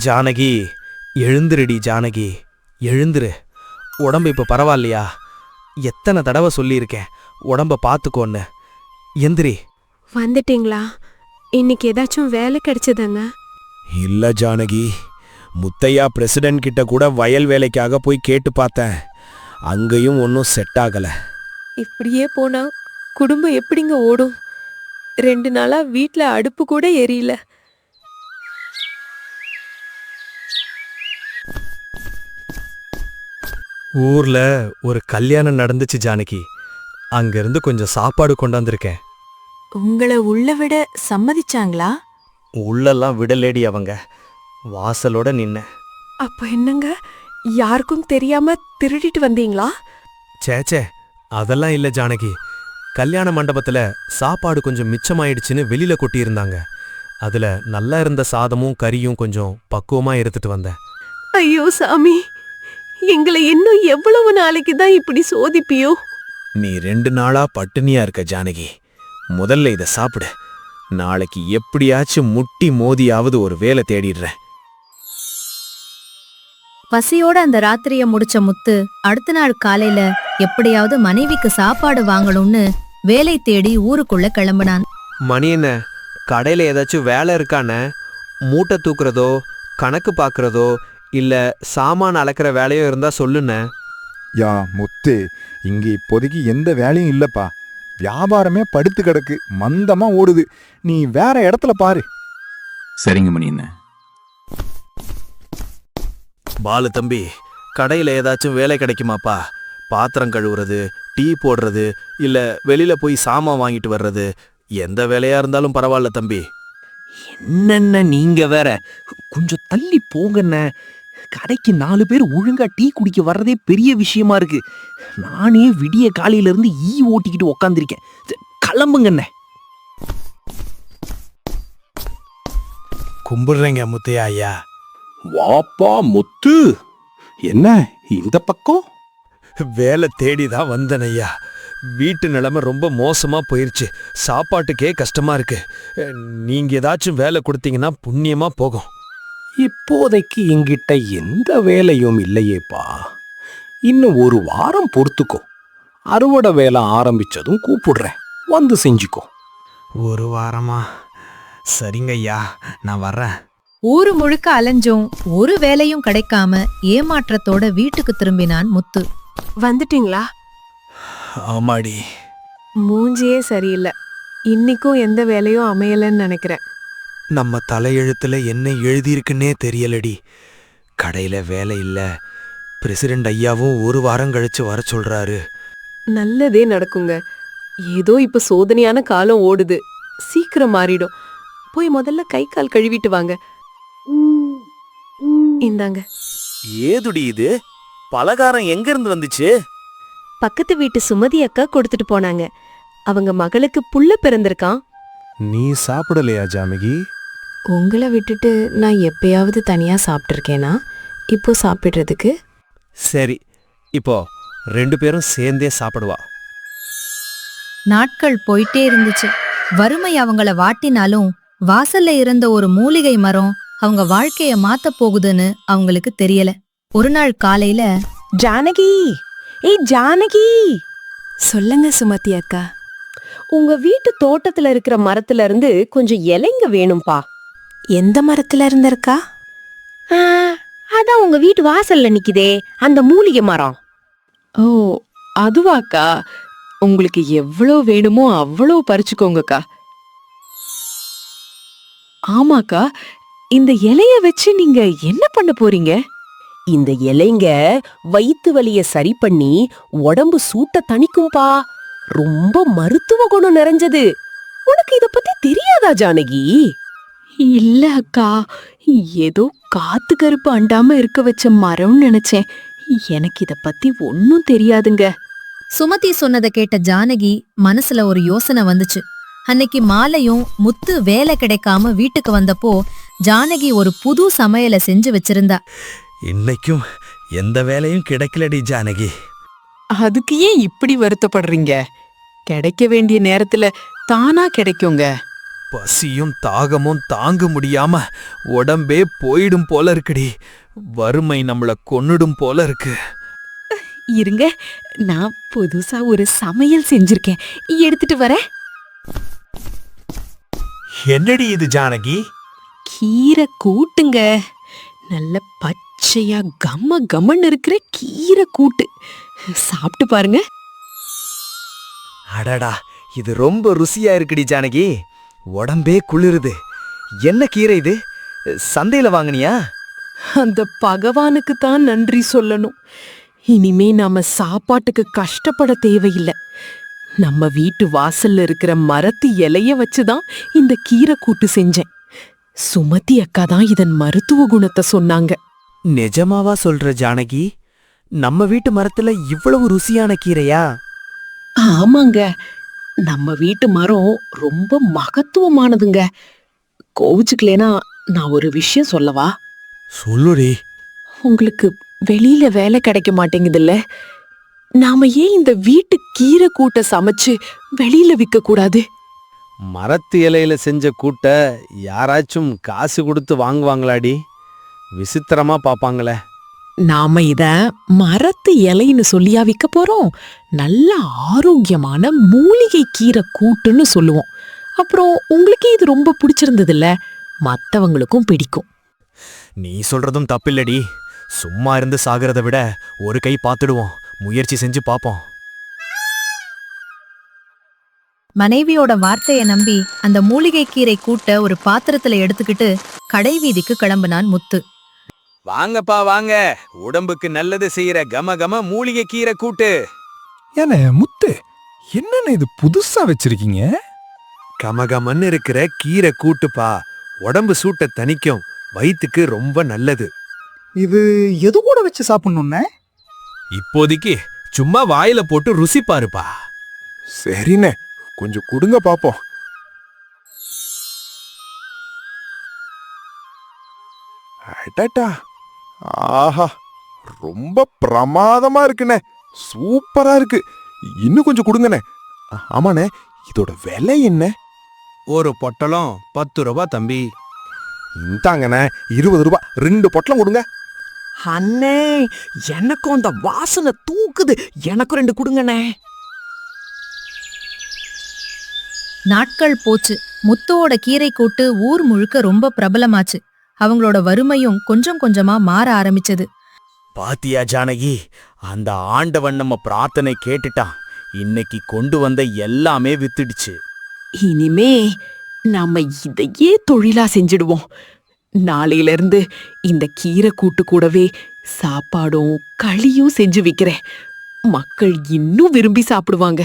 ஜானகி, எழுந்துருடி ஜானகி, எழுந்துரு. உடம்பு இப்ப பரவாயில்லையா? எத்தனை தடவை சொல்லியிருக்கேன் உடம்ப பார்த்துக்கோன்னு. எந்திரி. வந்துட்டீங்களா? இன்னைக்கு ஏதாச்சும் வேலை கிடைச்சதுங்க? இல்ல ஜானகி, முத்தையா பிரசிடென்ட் கிட்ட கூட வயல் வேலைக்காக போய் கேட்டு பார்த்தேன். அங்கேயும் ஒன்றும் செட் ஆகல. இப்படியே போனா குடும்பம் எப்படிங்க ஓடும்? 2 நாளா வீட்ல அடுப்பு கூட எரியல. ஊர்ல ஒரு கல்யாணம் நடந்துச்சு ஜானகி. அங்கிருந்து கொஞ்சம் சாப்பாடு கொண்டாந்துருக்கேன். உங்களை உள்ள விட சம்மதிச்சாங்களா? உள்ளெல்லாம் விடலேடி அவங்க. வாசலோட நின்ன. அப்ப என்னங்க, யாருக்கும் தெரியாம திருடிட்டு வந்தீங்களா? சேச்சே, அதெல்லாம் இல்ல ஜானகி. கல்யாண மண்டபத்துல சாப்பாடு கொஞ்சம் மிச்சமாயிடுச்சுன்னு வெளியில கொட்டியிருந்தாங்க. அதுல நல்லா இருந்த சாதமும் கறியும் கொஞ்சம் பக்குவமா எடுத்துட்டு வந்தேன். ஐயோ சாமி, எங்களை இன்னும் எவ்வளவு நாளைக்கு தான் இப்படி சோதிப்பியோ? நீ 2 நாளா பட்டினியா இருக்க ஜானகி. முதல்ல இதை சாப்பிடு. நாளைக்கு எப்படியாச்சும் முட்டி மோதியாவது ஒரு வேலை தேடிடுறேன். பசியோட அந்த ராத்திரிய முடிச்ச முத்து அடுத்த நாள் காலையில எப்படியாவது மனைவிக்கு சாப்பாடு வாங்கணும்னு வேலை தேடி ஊருக்குள்ள கிளம்பினான். மணி என்ன, கடையில ஏதாச்சும் வேலை இருக்கானே? மூட்டை தூக்குறதோ, கணக்கு பாக்குறதோ, இல்ல சாமான் அளக்கிற வேலையோ இருந்தா சொல்லுண்ணே. யா முத்து, இங்க இப்போதைக்கு எந்த வேலையும் இல்லப்பா. வியாபாரமே படுத்து கிடக்கு, மந்தமா ஓடுது. நீ வேற இடத்துல பாரு. சரிங்க மணி என்ன. பாலு தம்பி, கடையில ஏதாச்சும் வேலை கிடைக்குமாப்பா? பாத்திரம் கழுவுறது, டீ போடுறது, இல்ல வெளியில போய் சாமான் வாங்கிட்டு வர்றது, எந்த வேலையா இருந்தாலும் பரவாயில்ல தம்பி. என்னென்ன நீங்க வேற, கொஞ்சம் தள்ளி போங்கண்ண. கடைக்கு 4 பேர் ஒழுங்கா டீ குடிக்க வர்றதே பெரிய விஷயமா இருக்கு. நானே விடிய காலையில இருந்து ஓட்டிக்கிட்டு உக்காந்துருக்கேன். கிளம்புங்கண்ண. கும்பிடுறேங்க முத்தையா ஐயா. வாப்பா முத்து, என்ன இந்த பக்கம்? வேலை தேடிதான் வந்தேன் ஐயா. வீட்டு நிலைமை ரொம்ப மோசமா போயிருச்சு. சாப்பாட்டுக்கே கஷ்டமா இருக்கு. நீங்க ஏதாச்சும் வேலை கொடுத்தீங்கன்னா புண்ணியமா போகும். இப்போதைக்கு என்கிட்ட எந்த வேலையும் இல்லையேப்பா. இன்னும் 1 வாரம் பொறுத்துக்கோ. அறுவடை வேலை ஆரம்பிச்சதும் கூப்பிடுறேன், வந்து செஞ்சுக்கோ. 1 வாரமா? சரிங்க ஐயா, நான் வர்றேன். ஊரு முழுக்க அலைஞ்சும் ஒரு வேலையும் கிடைக்காம ஏமாற்றத்தோட வீட்டுக்கு திரும்பினான் முத்து. வந்துட்டீங்களா? ஆமாடி. மூஞ்சியே சரியில்லை. இன்னைக்கும் எந்த வேலையும் அமையலன்னு நினைக்கிறேன். நம்ம தலையெழுத்துல என்ன எழுதியிருக்குன்னே தெரியலடி. கடையில வேலை இல்ல. பிரசிடென்ட் ஐயாவும் 1 வாரம் கழிச்சு வர சொல்றாரு. நல்லதே நடக்குங்க. ஏதோ இப்ப சோதனையான காலம் ஓடுது. சீக்கிரம் மாறிடும். போய் முதல்ல கை கால் கழுவிட்டு வாங்க. இந்தாங்க. ஏதுடி இது? பலகாரம் எங்க இருந்து வந்துச்சு? பக்கத்து வீட்டு சுமதி அக்கா கொடுத்துட்டு போனாங்க. அவங்க மகளுக்கு புள்ள பிறந்திருக்கான். நீ சாப்பிடலையா ஜானகி? உங்களை விட்டுட்டு நான் எப்பயாவது தனியா சாப்பிட்டிருக்கேனா? இப்போ சாப்பிடுறதுக்கு? சரி, இப்போ 2 பேரும் சேர்ந்தே சாப்பிடுவா. நாட்கள் போயிட்டே இருந்துச்சு. வறுமை அவங்கள வாட்டினாலும் வாசல்ல இருந்த ஒரு மூலிகை மரம் அவங்க வாழ்க்கைய மாத்த போகுதுன்னு அவங்களுக்கு தெரியல. ஒரு நாள் காலையில, ஜானகி, ஏய் ஜானகி, சொல்லுங்க சுமதி அக்கா. உங்க வீட்டு தோட்டத்துல இருக்கிற மரத்துல இருந்து கொஞ்சம் இலைங்க வேணும்பா. எந்த மரத்துல இருந்திருக்கா? அதான் உங்க வீட்டு வாசல்ல நிக்குதே அந்த மூலிகை மரம். ஓ, அதுவாக்கா. உங்களுக்கு எவ்வளோ வேணுமோ அவ்வளோ பறிச்சுக்கோங்கக்கா. ஆமாக்கா, இந்த இலைய வச்சு நீங்க என்ன பண்ண போறீங்க? இந்த இலைங்க வயித்து வலிய சரி பண்ணி உடம்பு சூட்ட தணிக்கும்பா. ரொம்ப மருத்துவ குணம் நிறைஞ்சது. உனக்கு இத பத்தி தெரியாதா ஜானகி? இல்ல அக்கா, ஏதோ காத்து கருப்பு அண்டாம இருக்க வச்ச மரம்னு நினைச்சேன். எனக்கு இத பத்தி ஒன்னும் தெரியாதுங்க. சுமதி சொன்னதை கேட்ட ஜானகி மனசுல ஒரு யோசனை வந்துச்சு. அன்னைக்கு மாலையும் முத்து வேலை கிடைக்காம வீட்டுக்கு வந்தப்போ ஜானகி ஒரு புது சமையலை செஞ்சு வச்சிருந்தா. இன்னைக்கும் எந்த வேலையும் கிடைக்கலடி ஜானகி. அதுக்கு ஏன் இப்படி வருத்தப்படுறீங்க? கிடைக்க வேண்டிய நேரத்துல தானா கிடைக்குங்க. பசியும் தாகமும் தாங்க முடியாம உடம்பே போயிடும் போல இருக்குடி. வறுமை நம்மள கொன்னுடும் போல இருக்கு. இருங்க, நான் புதுசா ஒரு சமையல் செஞ்சிருக்கேன், எடுத்துட்டு வரேன். என்னடி இது ஜானகி? கீரை கூட்டுங்க. நல்ல பச்சையா கம்ம கம்மன்னு இருக்கிற கீரை கூட்டு. சாப்பிட்டு பாருங்க. அடடா, இது ரொம்ப ருசியா இருக்குடி ஜானகி. உடம்பே குளிருது. என்ன கீரை இது? சந்தையில வாங்குனியா? அந்த பகவானுக்கு தான் நன்றி சொல்லணும். இனிமே நாம சாப்பாட்டுக்கு கஷ்டப்பட தேவையில்லை. நம்ம வீட்டு வாசல்ல இருக்கிற மரத்து இலைய வச்சுதான் இந்த கீரை கூட்டு செஞ்சேன். சுமதி அக்கா தான் இதன் மருத்துவ குணத்தை சொன்னாங்க. நிஜமாவா சொல்ற ஜானகி? நம்ம வீட்டு மரத்துல இவ்வளவு ருசியான கீரையா? ஆமாங்க, நம்ம வீட்டு மரம் ரொம்ப மகத்துவமானதுங்க. கோவிச்சுக்கலேனா நான் ஒரு விஷயம் சொல்லவா? சொல்லுடி. உங்களுக்கு வெளியில வேலை கிடைக்க மாட்டேங்குதுல்ல, நாம ஏன் இந்த வீட்டு கீரை கூட்ட சமைச்சு வெளியில விற்க கூடாது? மரத்து இலையில செஞ்ச கூட்ட யாராச்சும் காசு கொடுத்து வாங்குவாங்களாடி? விசித்திரமா பாப்பாங்களே. நாம இத மரத்து இலைன்னு சொல்லியா விற்க போறோம்? நல்ல ஆரோக்கியமான மூலிகை கீரை கூட்டுன்னு சொல்லுவோம். அப்புறம் உங்களுக்கே இது ரொம்ப பிடிச்சிருந்ததுல்ல, மத்தவங்களுக்கும் பிடிக்கும். நீ சொல்றதும் தப்பில்லடி. சும்மா இருந்து சாகிறத விட ஒரு கை பார்த்துடுவோம். முயற்சி செஞ்சு பாப்போம். மனைவியோட வார்த்தையை நம்பி அந்த மூலிகை கீரை கூட்ட ஒரு பாத்திரத்துல எடுத்துக்கிட்டு கடை வீதிக்கு கிளம்பினான் முத்து. வாங்கப்பா வாங்க, உடம்புக்கு நல்லது செய்யற கம கம மூலிகை கீரை கூட்டு. ஏனே முத்து, என்னன்னு இது புதுசா வச்சிருக்கீங்க? கமகமன்னு இருக்கிற கீரை கூட்டுப்பா. உடம்பு சூட்டை தணிக்கும், வயித்துக்கு ரொம்ப நல்லது. இது எது கூட வச்சு சாப்பிடணும்னே? இப்போதைக்கு சும்மா வாயில போட்டு ருசி பாருப்பா. சரிண்ணே, கொஞ்சம் கொடுங்க பாப்போம். அடடா, ஆஹா, ரொம்ப பிரமாதமா இருக்குண்ணே. சூப்பரா இருக்கு. இன்னும் கொஞ்சம் கொடுங்கண்ணே. ஆமாண்ணே, இதோட விலை என்ன? ஒரு பொட்டலம் 10 ரூபா தம்பி. இந்தாங்கண்ணே 20 ரூபாய். 2 பொட்டலம் கொடுங்க. அண்ணே, எனக்கும் அந்த வாசனை தூக்குது. எனக்கும் 2 கொடுங்கண்ணே. நாட்கள் போச்சு. முத்துவோட கீரை கூட்டு ஊர் முழுக்க ரொம்ப பிரபலமாச்சு. அவங்களோட வறுமையும் கொஞ்சம் கொஞ்சமா மாற ஆரம்பிச்சது. பாத்தியா ஜானகி, அந்த ஆண்டவன் நம்ம பிரார்த்தனை கேட்டுட்டான். இன்னைக்கு கொண்டு வந்த எல்லாமே வித்துடுச்சு. இனிமே நாம இதையே தொழிலா செஞ்சிடுவோம். நாளையில இருந்து இந்த கீரை கூட்டு கூடவே சாப்பாடும் களியும் செஞ்சு விக்கிறேன். மக்கள் இன்னும் விரும்பி சாப்பிடுவாங்க.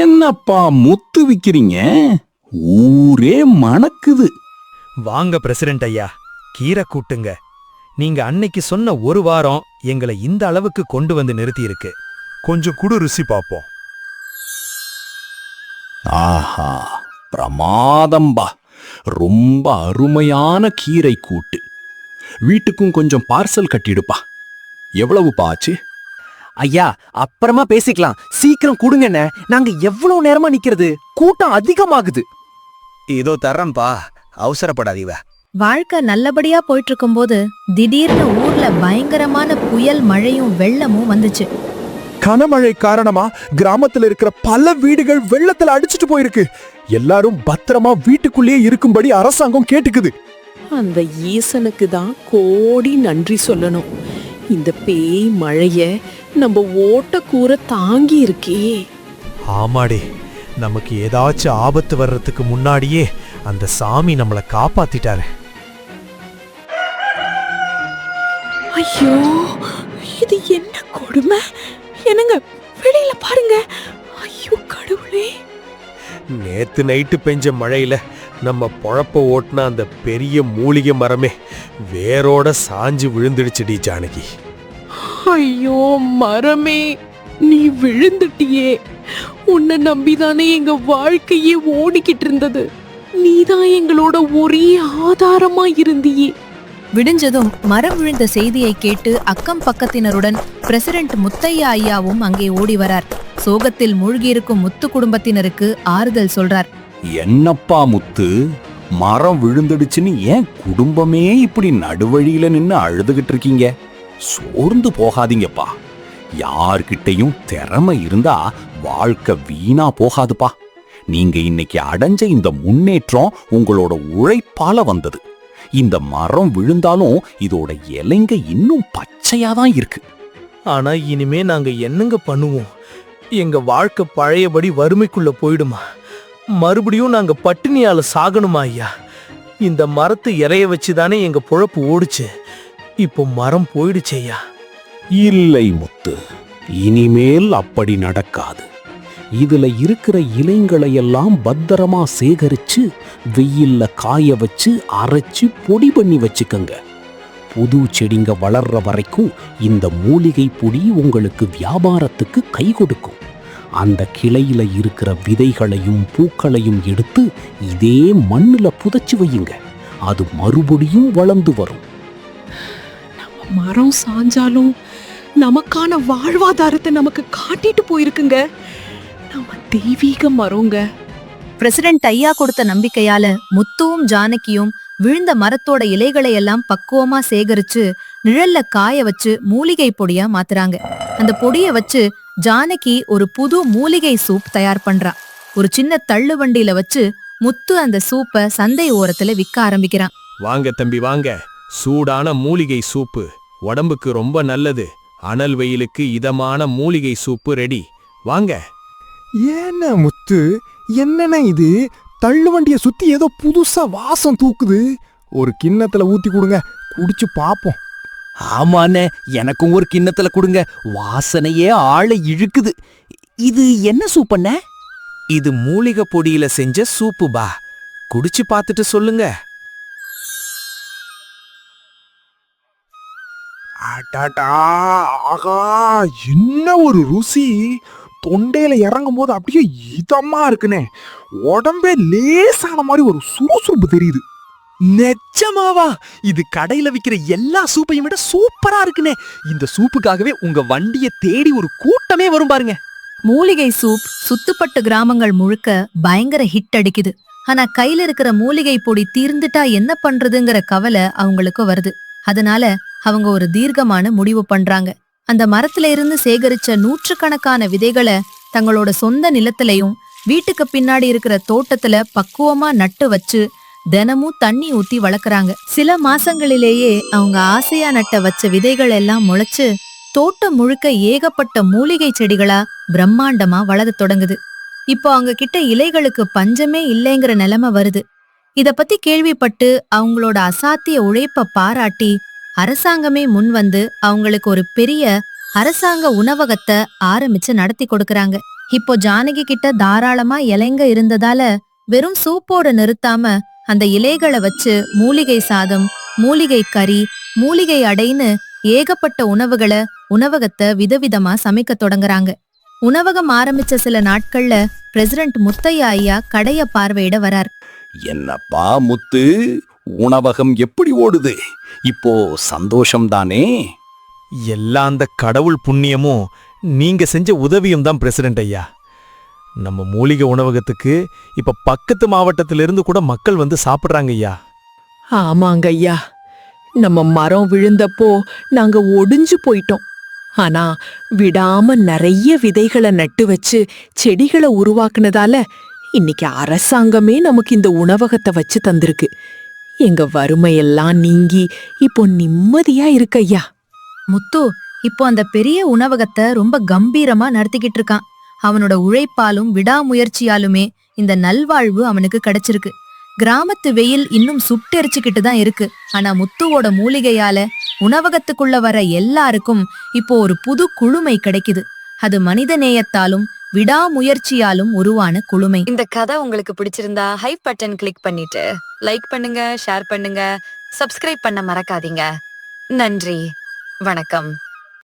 என்னப்பா முத்து விக்கிறீங்க? ஊரே மணக்குது. வாங்க பிரசிடென்ட் ஐயா, கீரை கூட்டுங்க. நீங்க அன்னைக்கு சொன்ன ஒரு வாரம் எங்களை இந்த அளவுக்கு கொண்டு வந்து நிறுத்தி இருக்கு. கொஞ்சம் குடு, ருசி பாப்போம். ஆஹா, பிரமாதம்பா. ரொம்ப அருமையான கீரை கூட்டு. வீட்டுக்கும் கொஞ்சம் பார்சல் கட்டிடுப்பா. எவ்வளவுப்பா ஆச்சு? ஐயா, அப்புறமா பேசிக்கலாம். சீக்கிரம் கொடுங்கண்ணே. நாங்க எவ்வளவு நேரமா நிக்கிறது? கூட்டம் அதிகமாகுது. இதோ தர்றேன்பா, அவசரப்படாதீவ. வாழ்க்கை நல்லபடியா போயிட்டு இருக்கும்போது திடீர்னு ஊர்ல பயங்கரமான புயல் மழையும் வெள்ளமும் வந்துச்சு. கனமழை காரணமா கிராமத்துல இருக்கிற பல வீடுகள் வெள்ளத்துல அடிச்சிட்டு போயிருக்கு. எல்லாரும் பத்திரமா வீட்டுக்குள்ளேயே இருக்கும்படி அரசாங்கம் கேட்டுக்குது. அந்த ஈசனுக்கு தான் கோடி நன்றி சொல்லணும். இந்த பேய் மழைய நம்ம ஓட்ட கூரை தாங்கி இருக்கே. ஆமாடி, நமக்கு ஏதாச்சும் ஆபத்து வர்றதுக்கு முன்னாடியே அந்த சாமி நம்மள காப்பாத்திட்டாரு. ஐயோ, இது என்ன கொடுமை! என்னங்க, வெளியில பாருங்க. ஐயோ கடவுளே! நேத்து நைட்டு பெஞ்ச மழையில நம்ம பொழப்ப ஓட்டுன அந்த பெரிய மூலிகை மரமே வேரோட சாஞ்சு விழுந்துடுச்சுடி ஜானகி. ஐயோ மரமே, நீ விழுந்துட்டியே. உன்னை நம்பிதானே எங்க வாழ்க்கையே ஓடிக்கிட்டு இருந்தது. நீதான் எங்களோட ஒரே ஆதாரமா இருந்தியே. விடிஞ்சதும் மரம் விழுந்த செய்தியை கேட்டு அக்கம் பக்கத்தினருடன் பிரசிடென்ட் முத்தையா ஐயாவும் அங்கே ஓடி வரார். சோகத்தில் மூழ்கியிருக்கும் முத்து குடும்பத்தினருக்கு ஆறுதல் சொல்றார். என்னப்பா முத்து, மரம் விழுந்துடுச்சுன்னு ஏன் குடும்பமே இப்படி நடுவழியில நின்னு அழுதுகிட்டு இருக்கீங்க? சோர்ந்து போகாதீங்கப்பா. யார்கிட்டையும் திறமை இருந்தா வாழ்க்கை வீணா போகாதுப்பா. நீங்க இன்னைக்கு அடைஞ்ச இந்த முன்னேற்றம் உங்களோட உழைப்பால வந்தது. இந்த மரம் விழுந்தாலும் இதோட இலைங்க இன்னும் பச்சையாதான் இருக்கு. ஆனா இனிமே நாங்க என்னங்க பண்ணுவோம்? எங்க வாழ்க்கை பழையபடி வறுமைக்குள்ள போயிடுமா? மறுபடியும் நாங்க பட்டினியால சாகணுமா ஐயா? இந்த மரத்தை இறைய வச்சுதானே எங்க பொழப்பு ஓடுச்சு. இப்போ மரம் போயிடுச்சு ஐயா. இல்லை முத்து, இனிமேல் அப்படி நடக்காது. இதுல இருக்கிற இலைங்களை எல்லாம் பத்திரமா சேகரிச்சு வெயில்ல காய வச்சு அரைச்சு பொடி பண்ணி வச்சுக்கங்க. புது செடிங்க வளர்ற வரைக்கும் இந்த மூலிகை பொடி உங்களுக்கு வியாபாரத்துக்கு கை கொடுக்கும். அந்த கிளையில இருக்கிற விதைகளையும் பூக்களையும் எடுத்து இதே மண்ணுல புதைச்சு வையுங்க. அது மறுபடியும் வளர்ந்து வரும். மரம் சாஞ்சாலும் நமக்கான வாழ்வாதாரத்தை நமக்கு காட்டிட்டு போயிருக்குங்க. நம்ம தெய்வீக மரங்க. பிரசிடென்ட் ஐயா கொடுத்த நம்பிக்கையால முத்துவும் ஜானகியும் விழுந்த மரத்தோட இலைகளை எல்லாம் பக்குவமா சேகரிச்சு நிழல்ல காய வச்சு மூலிகை பொடியா மாத்துறாங்க. அந்த பொடிய வச்சு ஜானகி ஒரு புது மூலிகை சூப் தயார் பண்றா. ஒரு சின்ன தள்ளு வண்டியில வச்சு முத்து அந்த சூப்பை சந்தை ஓரத்துல விற்க ஆரம்பிக்கிறான். வாங்க தம்பி வாங்க, சூடான மூலிகை சூப்பு உடம்புக்கு ரொம்ப நல்லது. அனல் வெயிலுக்கு இதமான மூலிகை சூப்பு ரெடி, வாங்க. ஏன்ன முத்து, என்னென்ன இது? தள்ளு வண்டியை சுத்தி ஏதோ புதுசா வாசம் தூக்குது. ஒரு கிண்ணத்துல ஊத்தி கொடுங்க, குடிச்சு பாப்போம். ஆமாண்ணே, எனக்கும் ஒரு கிண்ணத்துல கொடுங்க. வாசனையே ஆளை இழுக்குது. இது என்ன சூப்பண்ண? இது மூலிகை பொடியில செஞ்ச சூப்பு பா. குடிச்சு பார்த்துட்டு சொல்லுங்க. அடாடா, ஆகா, என்ன ஒரு ருசி! தொண்டையில இறங்கும் போது அப்படியே இதமா இருக்குனே. உடம்பே லேசான மாதிரி ஒரு சுறுசுறுப்பு தெரியுது. நெச்சமாவா? இது கடையில விக்கிற எல்லா சூப்பையும் விட சூப்பரா இருக்குனே. இந்த சூப்புக்காகவே உங்க வண்டியை தேடி ஒரு கூட்டமே வரும் பாருங்க. மூலிகை சூப் சுத்துப்பட்டு கிராமங்கள் முழுக்க பயங்கர ஹிட் அடிக்குது. ஆனா கையில இருக்கிற மூலிகை பொடி தீர்ந்துட்டா என்ன பண்றதுங்கிற கவலை அவங்களுக்கு வருது. அதனால அவங்க ஒரு தீர்க்கமான முடிவு பண்றாங்க. அந்த மரத்துல இருந்து சேகரிச்ச நூற்றுக்கணக்கான விதைகளை தங்களோட சொந்த நிலத்திலையும் வீட்டுக்கு பின்னாடி இருக்கிற தோட்டத்துல பக்குவமா நட்டு வச்சு தினமும் தண்ணி ஊத்தி வளர்க்கறாங்க. சில மாசங்களிலேயே அவங்க ஆசையா நட்ட வச்ச விதைகள் எல்லாம் முளைச்சு தோட்டம் முழுக்க ஏகப்பட்ட மூலிகை செடிகளா பிரம்மாண்டமா வளர தொடங்குது. இப்போ அவங்க கிட்ட இலைகளுக்கு பஞ்சமே இல்லைங்கிற நிலைமை வருது. இத பத்தி கேள்விப்பட்டு அவங்களோட அசாத்திய உழைப்ப பாராட்டி அரசாங்கமே முன் வந்து அவங்களுக்கு ஒரு பெரிய அரசாங்க உணவகத்தை ஆரம்பிச்சு நடத்தி கொடுக்கறாங்க. இப்போ ஜானகி கிட்ட தாராளமா இலைங்க இருந்ததால வெறும் சூப்போட நிறுத்தாம அந்த இலைகளை வச்சு மூலிகை சாதம், மூலிகை கறி, மூலிகை அடைன்னு ஏகப்பட்ட உணவுகளை உணவகத்தை விதவிதமா சமைக்க தொடங்குறாங்க. உணவகம் ஆரம்பிச்ச சில நாட்கள்ல பிரசிடென்ட் முத்தையா ஐயா கடைய பார்வையிட வரார். என்னப்பா முத்து, உணவகம் எப்படி ஓடுது? இப்போ சந்தோஷம் தானே? எல்லாம் அந்த கடவுள் புண்ணியமும் நீங்க செஞ்ச உதவியும் தான் பிரசிடென்ட் ஐயா. நம்ம மூலிகை உணவகத்துக்கு இப்ப பக்கத்து மாவட்டத்திலிருந்து கூட மக்கள் வந்து சாப்பிடுறாங்க ஐயா. ஆமாங்க ஐயா, நம்ம மரம் விழுந்தப்போ நாங்க ஒடிஞ்சு போயிட்டோம். ஆனா விடாம நிறைய விதைகளை நட்டு வச்சு செடிகளை உருவாக்குனதால இன்னைக்கு அரசாங்கமே நமக்கு இந்த உணவகத்தை வச்சு தந்திருக்கு. எங்க வறுமையெல்லாம் நீங்கி இப்போ நிம்மதியா இருக்கு ஐயா. முத்து இப்போ அந்த பெரிய உணவகத்தை ரொம்ப கம்பீரமா நடத்திக்கிட்டு இருக்கான். அவனோட உழைப்பாலும் விடாமுயற்சியாலுமே இந்த நல்வாழ்வு அவனுக்கு கிடைச்சிருக்கு. கிராமத்து வெயில் இன்னும் சுட்டெரிச்சுக்கிட்டு தான் இருக்கு. ஆனா முத்துவோட மூலிகையால உணவகத்துக்குள்ள வர எல்லாருக்கும் இப்போ ஒரு புது குளுமை கிடைக்குது. அது மனித நேயத்தாலும் விடாமுயற்சியாலும் உருவான குளுமை. இந்த கதை உங்களுக்கு பிடிச்சிருந்தா ஹைப் பட்டன் கிளிக் பண்ணிட்டு லைக் பண்ணுங்க, ஷேர் பண்ணுங்க, சப்ஸ்கிரைப் பண்ண மறக்காதீங்க. நன்றி, வணக்கம்.